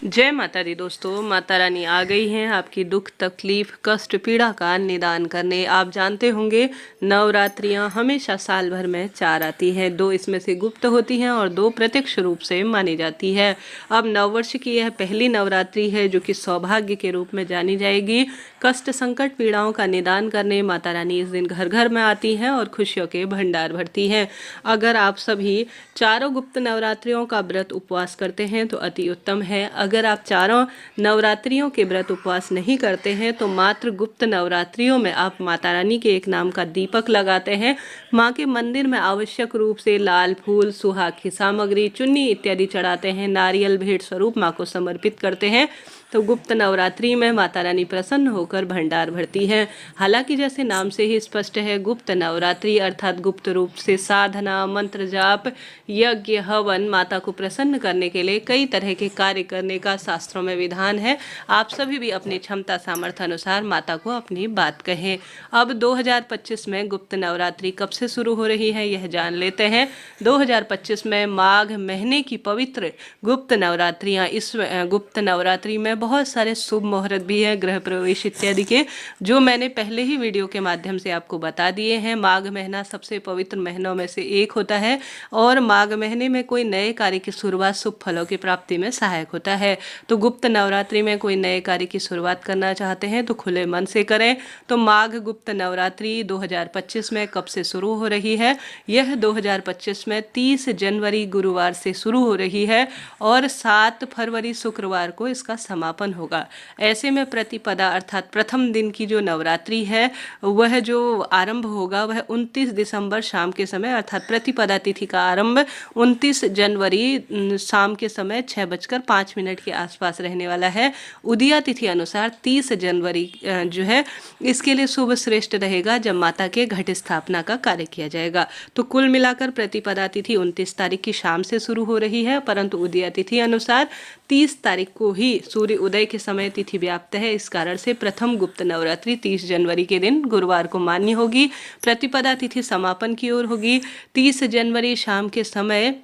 जय माता दी दोस्तों, माता रानी आ गई हैं आपकी दुख तकलीफ कष्ट पीड़ा का निदान करने। आप जानते होंगे नवरात्रियां हमेशा साल भर में 4 आती हैं, 2 इसमें से गुप्त होती हैं और 2 प्रत्यक्ष रूप से मानी जाती है। अब नववर्ष की यह पहली नवरात्रि है जो कि सौभाग्य के रूप में जानी जाएगी। कष्ट संकट पीड़ाओं का निदान करने माता रानी इस दिन घर घर में आती हैं और खुशियों के भंडार भरती हैं। अगर आप सभी चारों गुप्त नवरात्रियों का व्रत उपवास करते हैं तो अति उत्तम है। अगर आप चारों नवरात्रियों के व्रत उपवास नहीं करते हैं तो मात्र गुप्त नवरात्रियों में आप माता रानी के एक नाम का दीपक लगाते हैं, माँ के मंदिर में आवश्यक रूप से लाल फूल सुहाग की सामग्री चुन्नी इत्यादि चढ़ाते हैं, नारियल भेंट स्वरूप माँ को समर्पित करते हैं, तो गुप्त नवरात्रि में माता रानी प्रसन्न होकर भंडार भरती है। हालांकि जैसे नाम से ही स्पष्ट है, गुप्त नवरात्रि अर्थात गुप्त रूप से साधना मंत्र जाप यज्ञ हवन माता को प्रसन्न करने के लिए कई तरह के कार्य करने का शास्त्रों में विधान है। आप सभी भी अपनी क्षमता सामर्थ्य अनुसार माता को अपनी बात कहें। अब 2025 में गुप्त नवरात्रि कब से शुरू हो रही है यह जान लेते हैं। 2025 में माघ महीने की पवित्र गुप्त नवरात्रियां, इस गुप्त नवरात्रि में बहुत सारे शुभ मुहूर्त भी है, गृह प्रवेश इत्यादि के, जो मैंने पहले ही वीडियो के माध्यम से आपको बता दिए हैं। माघ महीना सबसे पवित्र महीनों में से एक होता है और माघ महीने में कोई नए कार्य की शुरुआत शुभ फलों की प्राप्ति में सहायक होता है। तो गुप्त नवरात्रि में कोई नए कार्य की शुरुआत करना चाहते हैं तो खुले मन से करें। तो माघ गुप्त नवरात्रि 2025 में कब से शुरू हो रही है? यह 2025 में 30 जनवरी गुरुवार से शुरू हो रही है और 7 फरवरी शुक्रवार को इसका समापन होगा। ऐसे में प्रतिपदा अर्थात प्रथम दिन की जो नवरात्रि है वह जो आरंभ होगा वह 29 दिसंबर शाम के समय अर्थात प्रतिपदा तिथि का आरंभ 29 जनवरी शाम के समय 6:05 के आसपास रहने वाला है। उदया तिथि अनुसार 30 जनवरी जो है इसके लिए शुभ श्रेष्ठ रहेगा जब माता के घट स्थापना का कार्य किया जाएगा। तो कुल मिलाकर प्रतिपदा तिथि 29 तारीख की शाम से शुरू हो रही है, परंतु उदया तिथि अनुसार 30 तारीख को ही सूर्य उदय के समय तिथि व्याप्त है। इस कारण से प्रथम गुप्त नवरात्रि 30 जनवरी के दिन गुरुवार को मान्य होगी। प्रतिपदा तिथि समापन की ओर होगी 30 जनवरी शाम के समय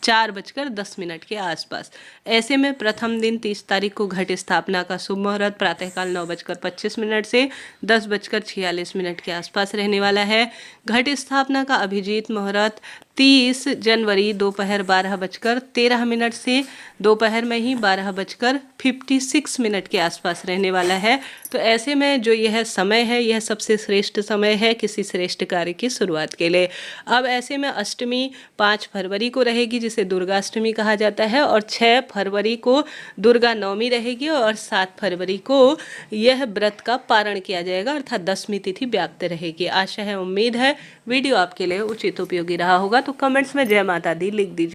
4:10 के आसपास। ऐसे में प्रथम दिन 30 तारीख को घट स्थापना का शुभ मुहूर्त प्रातःकाल 9:25 से 10:46 के आसपास रहने वाला है। घट स्थापना का अभिजीत मुहूर्त 30 जनवरी दोपहर 12:13 से दोपहर में ही 12:56 के आसपास रहने वाला है। तो ऐसे में जो यह समय है यह सबसे श्रेष्ठ समय है किसी श्रेष्ठ कार्य की शुरुआत के लिए। अब ऐसे में अष्टमी 5 फरवरी को रहेगी जिसे दुर्गाष्टमी कहा जाता है और 6 फरवरी को दुर्गा नवमी रहेगी और 7 फरवरी को यह व्रत का पारण किया जाएगा अर्थात 10वीं तिथि व्याप्त रहेगी। आशा है उम्मीद है वीडियो आपके लिए उचित उपयोगी रहा होगा। तो कमेंट्स में जय माता दी लिख दीजिए।